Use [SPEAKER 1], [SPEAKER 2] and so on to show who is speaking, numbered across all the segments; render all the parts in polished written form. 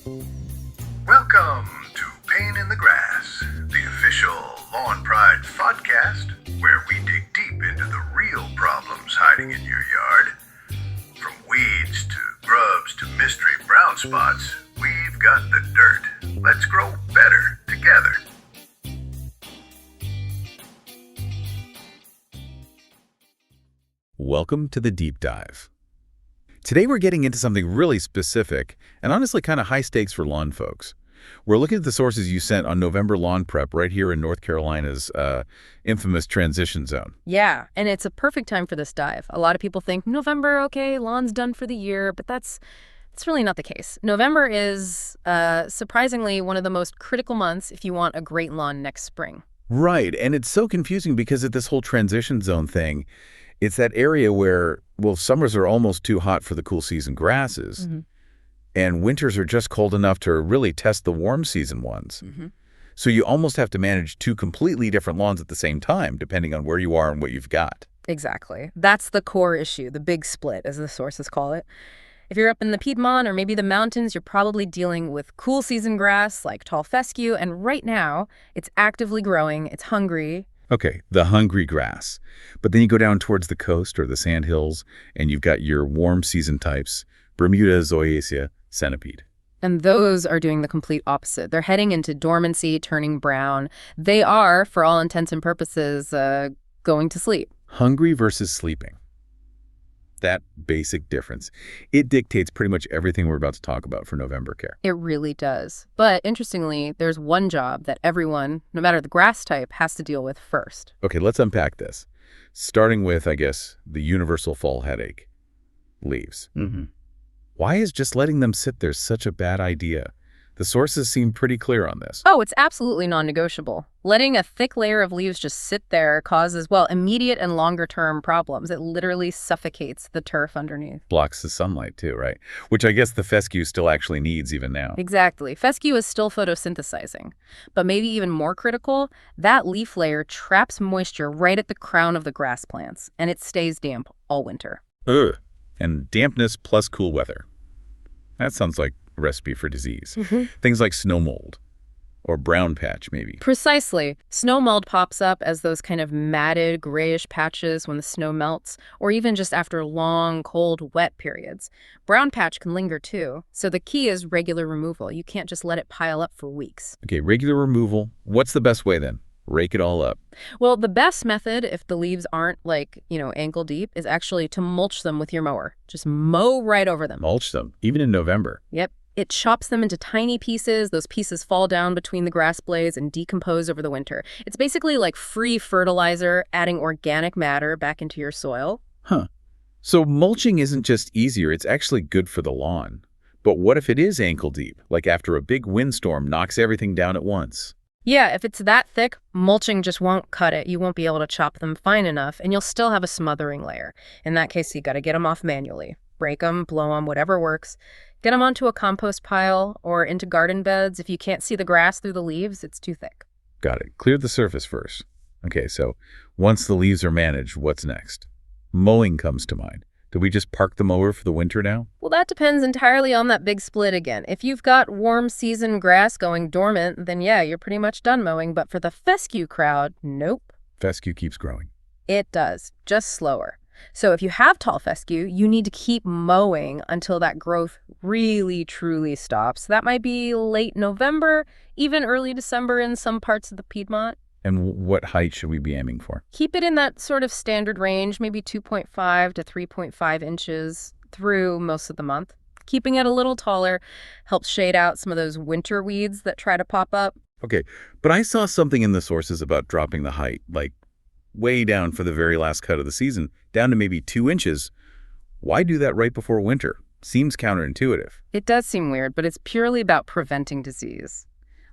[SPEAKER 1] Welcome to Pain in the Grass, the official Lawn Pride podcast, where we dig deep into the real problems hiding in your yard. From weeds to grubs to mystery brown spots, we've got the dirt. Let's grow better together.
[SPEAKER 2] Welcome to the Deep Dive. Today we're getting into something really specific and honestly kind of high stakes for lawn folks. We're looking at the sources you sent on November Lawn Prep right here in North Carolina's infamous transition zone.
[SPEAKER 3] Yeah, and it's a perfect time for this dive. A lot of people think November, okay, lawn's done for the year, but that's really not the case. November is surprisingly one of the most critical months if you want a great lawn next spring.
[SPEAKER 2] Right, and it's so confusing because of this whole transition zone thing. It's that area where, well, summers are almost too hot for the cool season grasses, and winters are just cold enough to really test the warm season ones. So you almost have to manage two completely different lawns at the same time, depending on where you are and what you've got.
[SPEAKER 3] Exactly. That's the core issue, the big split, as the sources call it. If you're up in the Piedmont or maybe the mountains, you're probably dealing with cool season grass like tall fescue, and right now, it's actively growing, it's hungry.
[SPEAKER 2] Okay, the hungry grass. But then you go down towards the coast or the sandhills, and you've got your warm season types, Bermuda, zoysia, centipede.
[SPEAKER 3] And those are doing the complete opposite. They're heading into dormancy, turning brown. They are, for all intents and purposes, going to sleep.
[SPEAKER 2] Hungry versus sleeping. That basic difference. It dictates pretty much everything we're about to talk about for November care.
[SPEAKER 3] It really does. But interestingly, there's one job that everyone, no matter the grass type, has to deal with first.
[SPEAKER 2] Okay, let's unpack this. Starting with, I guess, the universal fall headache. Leaves. Why is just letting them sit there such a bad idea? The sources seem pretty clear on this.
[SPEAKER 3] Oh, it's absolutely non-negotiable. Letting a thick layer of leaves just sit there causes, well, immediate and longer-term problems. It literally suffocates the turf underneath.
[SPEAKER 2] Blocks the sunlight too, right? Which I guess the fescue still actually needs even now.
[SPEAKER 3] Exactly. Fescue is still photosynthesizing. But maybe even more critical, that leaf layer traps moisture right at the crown of the grass plants, and it stays damp all winter.
[SPEAKER 2] Ugh. And dampness plus cool weather. That sounds like a recipe for disease. Things like snow mold or brown patch, maybe.
[SPEAKER 3] Precisely. Snow mold pops up as those kind of matted, grayish patches when the snow melts, or even just after long, cold, wet periods. Brown patch can linger too, so the key is regular removal. You can't just let it pile up for weeks.
[SPEAKER 2] Okay, regular removal. What's the best way then? Rake it all up.
[SPEAKER 3] Well, the best method, if the leaves aren't ankle deep, is actually to mulch them with your mower. Just mow right over them.
[SPEAKER 2] Mulch them, even in November.
[SPEAKER 3] Yep. It chops them into tiny pieces. Those pieces fall down between the grass blades and decompose over the winter. It's basically like free fertilizer, adding organic matter back into your soil.
[SPEAKER 2] So mulching isn't just easier, it's actually good for the lawn. But what if it is ankle deep, like after a big windstorm knocks everything down at once?
[SPEAKER 3] Yeah, if it's that thick, mulching just won't cut it. You won't be able to chop them fine enough, and you'll still have a smothering layer. In that case, you got to get them off manually. Break them, blow them, whatever works. Get them onto a compost pile or into garden beds. If you can't see the grass through the leaves, it's too thick.
[SPEAKER 2] Got it. Clear the surface first. Okay, so once the leaves are managed, what's next? Mowing comes to mind. Do we just park the mower for the winter now?
[SPEAKER 3] Well, that depends entirely on that big split again. If you've got warm season grass going dormant, then yeah, you're pretty much done mowing. But for the fescue crowd, nope.
[SPEAKER 2] Fescue keeps growing.
[SPEAKER 3] It does, just slower. So if you have tall fescue, you need to keep mowing until that growth really, truly stops. That might be late November, even early December in some parts of the Piedmont.
[SPEAKER 2] And what height should we be aiming for?
[SPEAKER 3] Keep it in that sort of standard range, maybe 2.5 to 3.5 inches through most of the month. Keeping it a little taller helps shade out some of those winter weeds that try to pop up.
[SPEAKER 2] Okay, but I saw something in the sources about dropping the height, like way down for the very last cut of the season, down to maybe 2 inches. Why do that right before winter? Seems counterintuitive.
[SPEAKER 3] It does seem weird, but it's purely about preventing disease.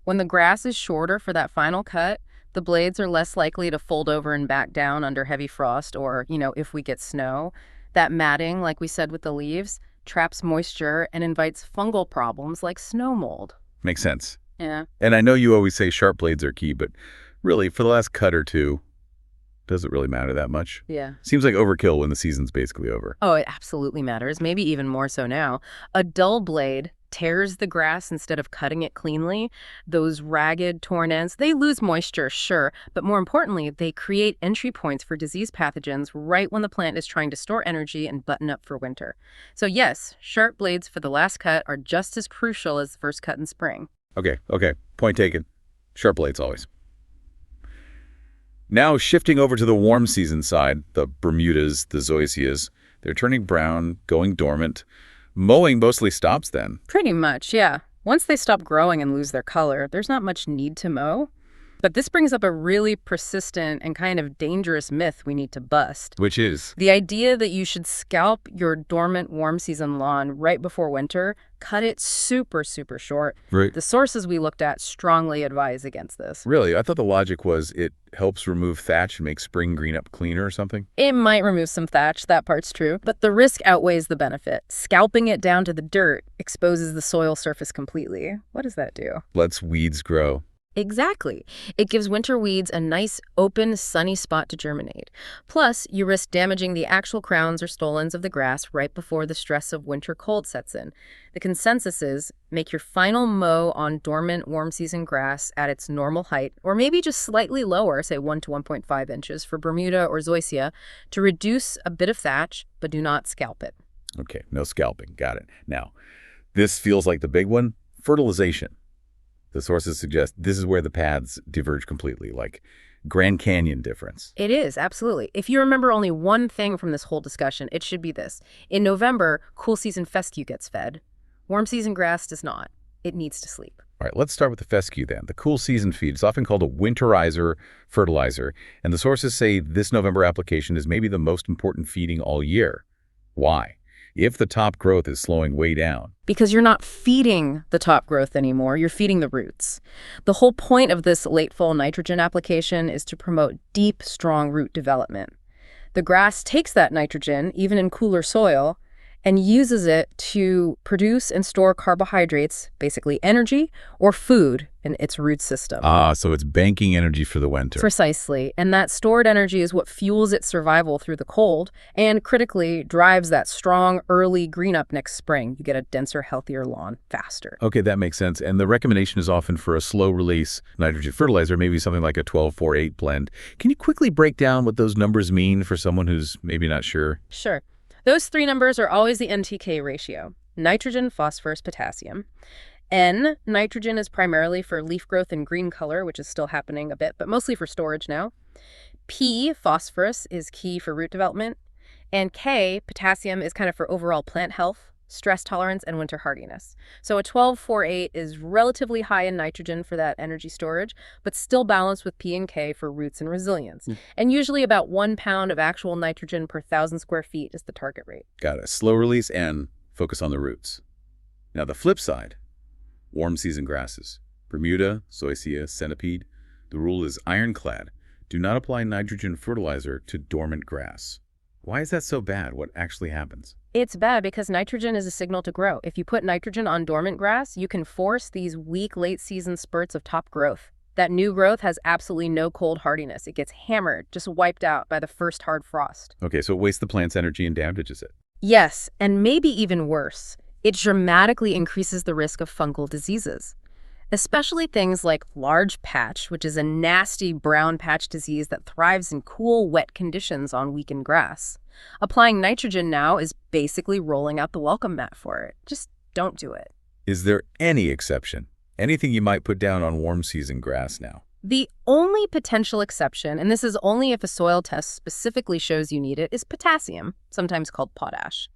[SPEAKER 3] When the grass is shorter for that final cut, the blades are less likely to fold over and back down under heavy frost or, if we get snow. That matting, like we said with the leaves, traps moisture and invites fungal problems like snow mold.
[SPEAKER 2] Makes sense.
[SPEAKER 3] Yeah.
[SPEAKER 2] And I know you always say sharp blades are key, but really, for the last cut or two, does it really matter that much?
[SPEAKER 3] Yeah.
[SPEAKER 2] Seems like overkill when the season's basically over.
[SPEAKER 3] Oh, it absolutely matters. Maybe even more so now. A dull blade tears the grass instead of cutting it cleanly. Those ragged, torn ends, they lose moisture, sure, but more importantly, they create entry points for disease pathogens right when the plant is trying to store energy and button up for winter. So yes, sharp blades for the last cut are just as crucial as the first cut in spring.
[SPEAKER 2] Okay, point taken. Sharp blades always. Now shifting over to the warm season side, the Bermudas, the zoysias, they're turning brown, going dormant. Mowing mostly stops then.
[SPEAKER 3] Pretty much, yeah. Once they stop growing and lose their color, there's not much need to mow. But this brings up a really persistent and kind of dangerous myth we need to bust.
[SPEAKER 2] Which is?
[SPEAKER 3] The idea that you should scalp your dormant warm season lawn right before winter, cut it super, super short.
[SPEAKER 2] Right.
[SPEAKER 3] The sources we looked at strongly advise against this.
[SPEAKER 2] Really? I thought the logic was it helps remove thatch and make spring green up cleaner or something?
[SPEAKER 3] It might remove some thatch, that part's true, but the risk outweighs the benefit. Scalping it down to the dirt exposes the soil surface completely. What does that do?
[SPEAKER 2] Lets weeds grow.
[SPEAKER 3] Exactly. It gives winter weeds a nice, open, sunny spot to germinate. Plus, you risk damaging the actual crowns or stolons of the grass right before the stress of winter cold sets in. The consensus is make your final mow on dormant warm season grass at its normal height, or maybe just slightly lower, say 1 to 1.5 inches for Bermuda or zoysia, to reduce a bit of thatch, but do not scalp it.
[SPEAKER 2] Okay, no scalping. Got it. Now, this feels like the big one, fertilization. The sources suggest this is where the paths diverge completely, like Grand Canyon difference.
[SPEAKER 3] It is, absolutely. If you remember only one thing from this whole discussion, it should be this. In November, cool season fescue gets fed. Warm season grass does not. It needs to sleep.
[SPEAKER 2] All right, let's start with the fescue then. The cool season feed is often called a winterizer fertilizer, and the sources say this November application is maybe the most important feeding all year. Why? If the top growth is slowing way down.
[SPEAKER 3] Because you're not feeding the top growth anymore, you're feeding the roots. The whole point of this late fall nitrogen application is to promote deep, strong root development. The grass takes that nitrogen, even in cooler soil, and uses it to produce and store carbohydrates, basically energy, or food in its root system.
[SPEAKER 2] So it's banking energy for the winter.
[SPEAKER 3] Precisely. And that stored energy is what fuels its survival through the cold and critically drives that strong early green up next spring. You get a denser, healthier lawn faster.
[SPEAKER 2] Okay, that makes sense. And the recommendation is often for a slow release nitrogen fertilizer, maybe something like a 12-4-8 blend. Can you quickly break down what those numbers mean for someone who's maybe not sure?
[SPEAKER 3] Sure. Those three numbers are always the NTK ratio: nitrogen, phosphorus, potassium. N, nitrogen, is primarily for leaf growth and green color, which is still happening a bit, but mostly for storage now. P, phosphorus, is key for root development. And K, potassium, is kind of for overall plant health, stress tolerance, and winter hardiness. So a 12-4-8 is relatively high in nitrogen for that energy storage, but still balanced with P and K for roots and resilience. And usually about 1 pound of actual nitrogen per 1,000 square feet is the target rate.
[SPEAKER 2] Got it. Slow release and focus on the roots. Now the flip side, warm season grasses. Bermuda, zoysia, centipede. The rule is ironclad. Do not apply nitrogen fertilizer to dormant grass. Why is that so bad? What actually happens?
[SPEAKER 3] It's bad because nitrogen is a signal to grow. If you put nitrogen on dormant grass, you can force these weak late-season spurts of top growth. That new growth has absolutely no cold hardiness. It gets hammered, just wiped out by the first hard frost.
[SPEAKER 2] Okay, so it wastes the plant's energy and damages it.
[SPEAKER 3] Yes, and maybe even worse. It dramatically increases the risk of fungal diseases, especially things like large patch, which is a nasty brown patch disease that thrives in cool, wet conditions on weakened grass. Applying nitrogen now is basically rolling out the welcome mat for it. Just don't do it.
[SPEAKER 2] Is there any exception? Anything you might put down on warm season grass now?
[SPEAKER 3] The only potential exception, and this is only if a soil test specifically shows you need it, is potassium, sometimes called potash.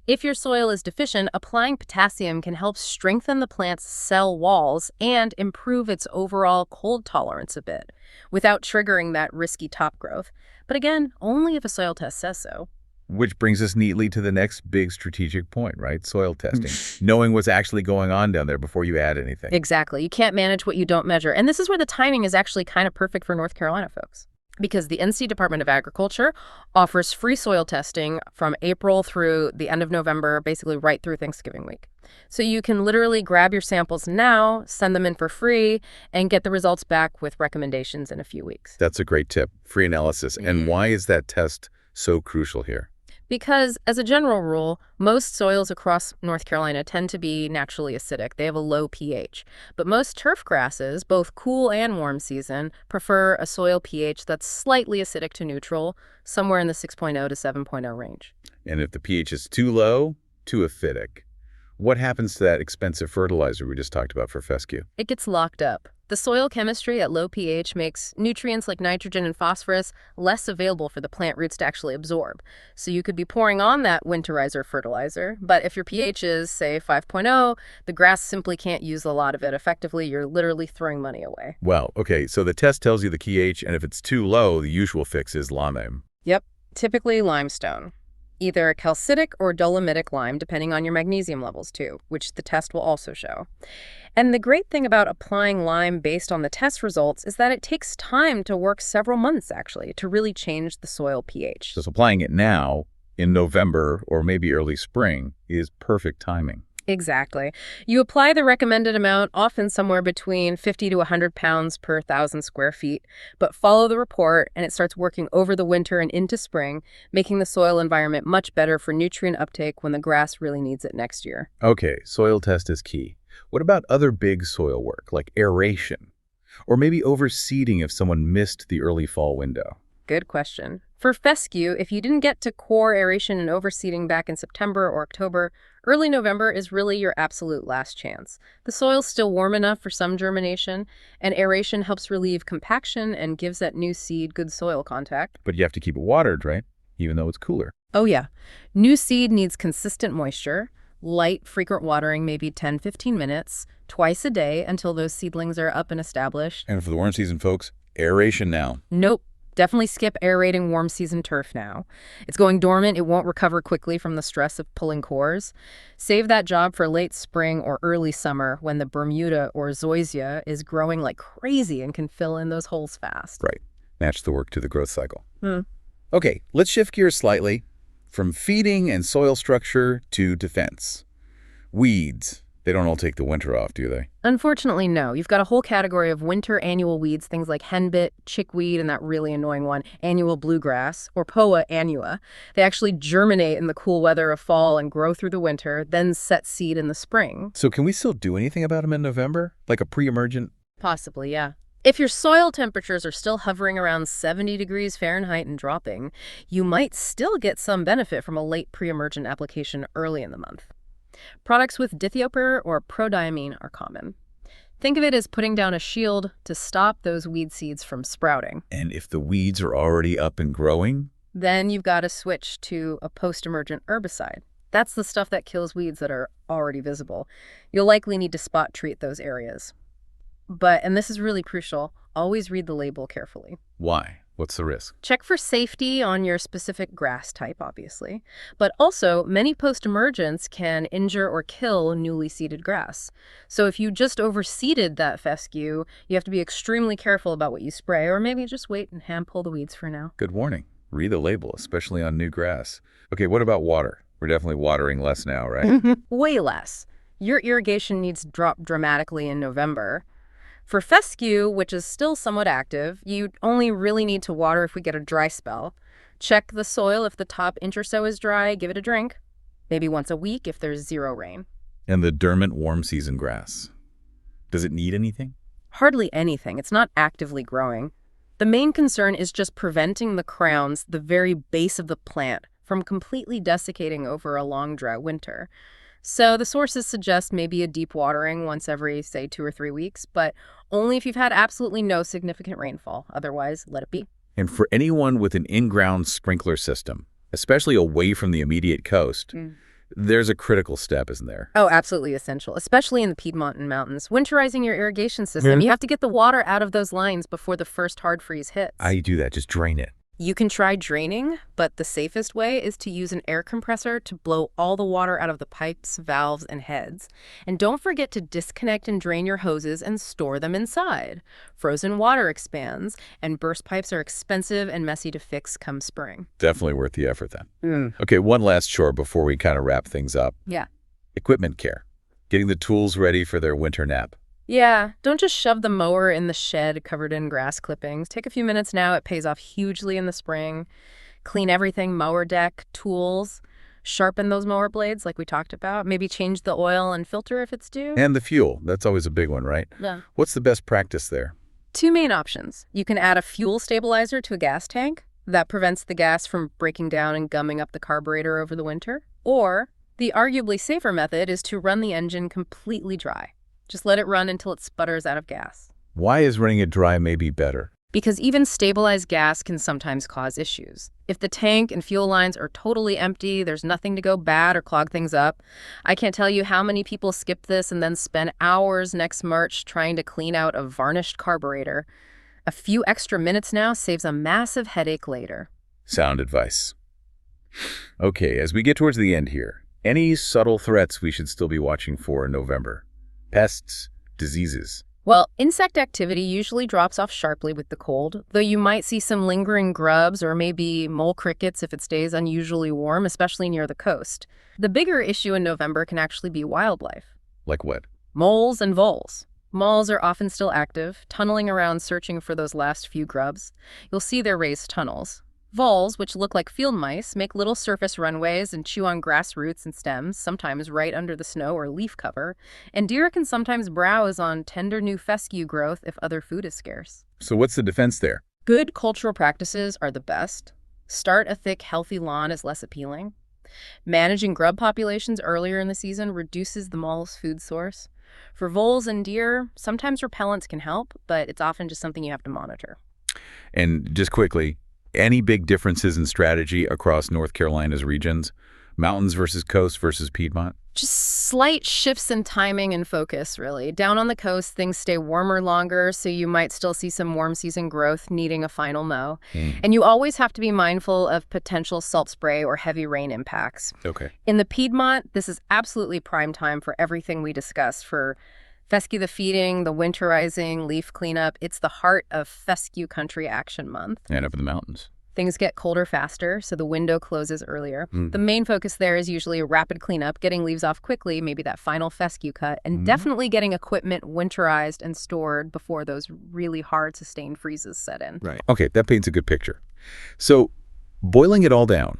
[SPEAKER 3] If your soil is deficient, applying potassium can help strengthen the plant's cell walls and improve its overall cold tolerance a bit, without triggering that risky top growth. But again, only if a soil test says so.
[SPEAKER 2] Which brings us neatly to the next big strategic point, right? Soil testing. Knowing what's actually going on down there before you add anything.
[SPEAKER 3] Exactly. You can't manage what you don't measure. And this is where the timing is actually kind of perfect for North Carolina folks, because the NC Department of Agriculture offers free soil testing from April through the end of November, basically right through Thanksgiving week. So you can literally grab your samples now, send them in for free, and get the results back with recommendations in a few weeks.
[SPEAKER 2] That's a great tip. Free analysis. And why is that test so crucial here?
[SPEAKER 3] Because, as a general rule, most soils across North Carolina tend to be naturally acidic. They have a low pH. But most turf grasses, both cool and warm season, prefer a soil pH that's slightly acidic to neutral, somewhere in the 6.0 to 7.0 range.
[SPEAKER 2] And if the pH is too low, too acidic, what happens to that expensive fertilizer we just talked about for fescue?
[SPEAKER 3] It gets locked up. The soil chemistry at low pH makes nutrients like nitrogen and phosphorus less available for the plant roots to actually absorb. So you could be pouring on that winterizer fertilizer, but if your pH is, say, 5.0, the grass simply can't use a lot of it effectively. You're literally throwing money away.
[SPEAKER 2] Well, okay, so the test tells you the pH, and if it's too low, the usual fix is lime.
[SPEAKER 3] Yep, typically limestone. Either calcitic or dolomitic lime, depending on your magnesium levels too, which the test will also show. And the great thing about applying lime based on the test results is that it takes time to work several months, actually, to really change the soil pH.
[SPEAKER 2] So applying it now, in November or maybe early spring, is perfect timing.
[SPEAKER 3] Exactly. You apply the recommended amount, often somewhere between 50 to 100 pounds per 1,000 square feet, but follow the report and it starts working over the winter and into spring, making the soil environment much better for nutrient uptake when the grass really needs it next year.
[SPEAKER 2] Okay, soil test is key. What about other big soil work, like aeration? Or maybe overseeding if someone missed the early fall window?
[SPEAKER 3] Good question. For fescue, if you didn't get to core aeration and overseeding back in September or October, early November is really your absolute last chance. The soil's still warm enough for some germination, and aeration helps relieve compaction and gives that new seed good soil contact.
[SPEAKER 2] But you have to keep it watered, right? Even though it's cooler.
[SPEAKER 3] Oh yeah. New seed needs consistent moisture, light, frequent watering, maybe 10-15 minutes, twice a day until those seedlings are up and established.
[SPEAKER 2] And for the warm season, folks, aeration now.
[SPEAKER 3] Nope. Definitely skip aerating warm season turf now. It's going dormant. It won't recover quickly from the stress of pulling cores. Save that job for late spring or early summer when the Bermuda or zoysia is growing like crazy and can fill in those holes fast.
[SPEAKER 2] Right. Match the work to the growth cycle. Okay, let's shift gears slightly from feeding and soil structure to defense. Weeds. They don't all take the winter off, do they?
[SPEAKER 3] Unfortunately, no. You've got a whole category of winter annual weeds, things like henbit, chickweed, and that really annoying one, annual bluegrass, or Poa annua. They actually germinate in the cool weather of fall and grow through the winter, then set seed in the spring.
[SPEAKER 2] So can we still do anything about them in November? Like a pre-emergent?
[SPEAKER 3] Possibly, yeah. If your soil temperatures are still hovering around 70 degrees Fahrenheit and dropping, you might still get some benefit from a late pre-emergent application early in the month. Products with dithiopyr or prodiamine are common. Think of it as putting down a shield to stop those weed seeds from sprouting.
[SPEAKER 2] And if the weeds are already up and growing?
[SPEAKER 3] Then you've got to switch to a post-emergent herbicide. That's the stuff that kills weeds that are already visible. You'll likely need to spot treat those areas. But, and this is really crucial, always read the label carefully.
[SPEAKER 2] Why? What's the risk?
[SPEAKER 3] Check for safety on your specific grass type, obviously. But also, many post-emergents can injure or kill newly seeded grass. So if you just overseeded that fescue, you have to be extremely careful about what you spray, or maybe just wait and hand pull the weeds for now.
[SPEAKER 2] Good warning. Read the label, especially on new grass. Okay, what about water? We're definitely watering less now, right?
[SPEAKER 3] Way less. Your irrigation needs to drop dramatically in November. For fescue, which is still somewhat active, you only really need to water if we get a dry spell. Check the soil if the top inch or so is dry, give it a drink. Maybe once a week if there's zero rain.
[SPEAKER 2] And the dormant warm season grass. Does it need anything?
[SPEAKER 3] Hardly anything. It's not actively growing. The main concern is just preventing the crowns, the very base of the plant, from completely desiccating over a long, dry winter. So the sources suggest maybe a deep watering once every, say, 2 or 3 weeks, but only if you've had absolutely no significant rainfall. Otherwise, let it be.
[SPEAKER 2] And for anyone with an in-ground sprinkler system, especially away from the immediate coast, there's a critical step, isn't there?
[SPEAKER 3] Oh, absolutely essential, especially in the Piedmont and mountains. Winterizing your irrigation system. You have to get the water out of those lines before the first hard freeze hits.
[SPEAKER 2] I do that. Just drain it.
[SPEAKER 3] You can try draining, but the safest way is to use an air compressor to blow all the water out of the pipes, valves, and heads. And don't forget to disconnect and drain your hoses and store them inside. Frozen water expands, and burst pipes are expensive and messy to fix come spring.
[SPEAKER 2] Definitely worth the effort then. Okay, one last chore before we kind of wrap things up.
[SPEAKER 3] Yeah.
[SPEAKER 2] Equipment care. Getting the tools ready for their winter nap.
[SPEAKER 3] Yeah, don't just shove the mower in the shed covered in grass clippings. Take a few minutes now. It pays off hugely in the spring. Clean everything, mower deck, tools, sharpen those mower blades like we talked about, maybe change the oil and filter if it's due.
[SPEAKER 2] And the fuel, that's always a big one, right?
[SPEAKER 3] Yeah.
[SPEAKER 2] What's the best practice there?
[SPEAKER 3] Two main options. You can add a fuel stabilizer to a gas tank. That prevents the gas from breaking down and gumming up the carburetor over the winter. Or the arguably safer method is to run the engine completely dry. Just let it run until it sputters out of gas.
[SPEAKER 2] Why is running it dry maybe better?
[SPEAKER 3] Because even stabilized gas can sometimes cause issues. If the tank and fuel lines are totally empty, there's nothing to go bad or clog things up. I can't tell you how many people skip this and then spend hours next March trying to clean out a varnished carburetor. A few extra minutes now saves a massive headache later.
[SPEAKER 2] Sound advice. Okay, as we get towards the end here, any subtle threats we should still be watching for in November? Pests, diseases.
[SPEAKER 3] Well, insect activity usually drops off sharply with the cold, though you might see some lingering grubs or maybe mole crickets if it stays unusually warm, especially near the coast. The bigger issue in November can actually be wildlife.
[SPEAKER 2] Like what?
[SPEAKER 3] Moles and voles. Moles are often still active, tunneling around searching for those last few grubs. You'll see their raised tunnels. Voles, which look like field mice, make little surface runways and chew on grass roots and stems, sometimes right under the snow or leaf cover. And deer can sometimes browse on tender new fescue growth if other food is scarce.
[SPEAKER 2] So what's the defense there?
[SPEAKER 3] Good cultural practices are the best. Start a thick, healthy lawn is less appealing. Managing grub populations earlier in the season reduces the mole's food source. For voles and deer, sometimes repellents can help, but it's often just something you have to monitor.
[SPEAKER 2] And just quickly, any big differences in strategy across North Carolina's regions? Mountains versus coast versus Piedmont?
[SPEAKER 3] Just slight shifts in timing and focus, really. Down on the coast, things stay warmer longer, so you might still see some warm season growth needing a final mow. And you always have to be mindful of potential salt spray or heavy rain impacts.
[SPEAKER 2] Okay.
[SPEAKER 3] In the Piedmont, this is absolutely prime time for everything we discussed, for fescue the feeding, the winterizing, leaf cleanup. It's the heart of Fescue Country Action Month.
[SPEAKER 2] And up in the mountains.
[SPEAKER 3] Things get colder faster, so the window closes earlier. The main focus there is usually a rapid cleanup, getting leaves off quickly, maybe that final fescue cut, and definitely getting equipment winterized and stored before those really hard sustained freezes set in.
[SPEAKER 2] Right. Okay, that paints a good picture. So, boiling it all down,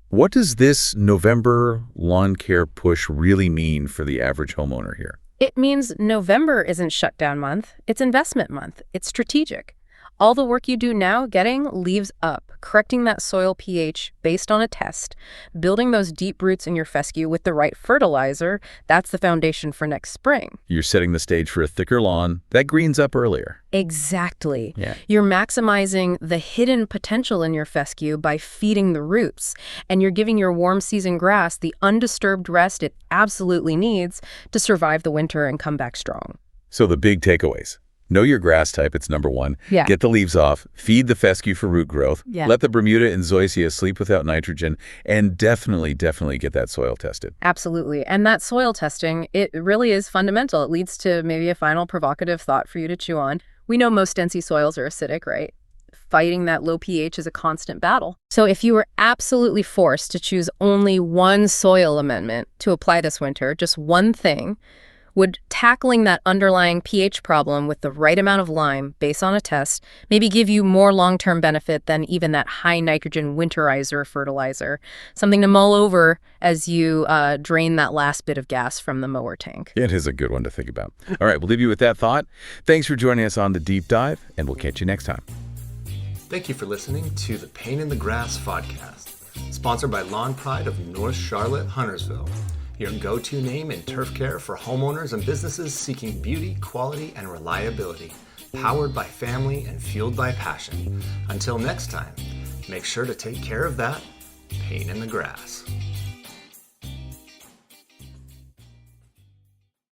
[SPEAKER 2] what does this November lawn care push really mean for the average homeowner here?
[SPEAKER 3] It means November isn't shutdown month, it's investment month. It's strategic. All the work you do now, getting leaves up, correcting that soil pH based on a test, building those deep roots in your fescue with the right fertilizer, that's the foundation for next spring.
[SPEAKER 2] You're setting the stage for a thicker lawn that greens up earlier.
[SPEAKER 3] Exactly.
[SPEAKER 2] Yeah.
[SPEAKER 3] You're maximizing the hidden potential in your fescue by feeding the roots, and you're giving your warm season grass the undisturbed rest it absolutely needs to survive the winter and come back strong.
[SPEAKER 2] So the big takeaways. Know your grass type, it's number one.
[SPEAKER 3] Yeah.
[SPEAKER 2] Get the leaves off, feed the fescue for root growth,
[SPEAKER 3] Yeah.
[SPEAKER 2] let the Bermuda and zoysia sleep without nitrogen, and definitely get that soil tested.
[SPEAKER 3] Absolutely. And that soil testing, it really is fundamental. It leads to maybe a final provocative thought for you to chew on. We know most NC soils are acidic, right? Fighting that low pH is a constant battle. So if you were absolutely forced to choose only one soil amendment to apply this winter, just one thing, would tackling that underlying pH problem with the right amount of lime based on a test maybe give you more long-term benefit than even that high nitrogen winterizer fertilizer, something to mull over as you drain that last bit of gas from the mower tank.
[SPEAKER 2] It is a good one to think about. All right, we'll leave you with that thought. Thanks for joining us on The Deep Dive, and we'll catch you next time.
[SPEAKER 4] Thank you for listening to the Pain in the Grass podcast, sponsored by Lawn Pride of North Charlotte, Huntersville, your go-to name in turf care for homeowners and businesses seeking beauty, quality, and reliability, powered by family and fueled by passion. Until next time, make sure to take care of that pain in the grass.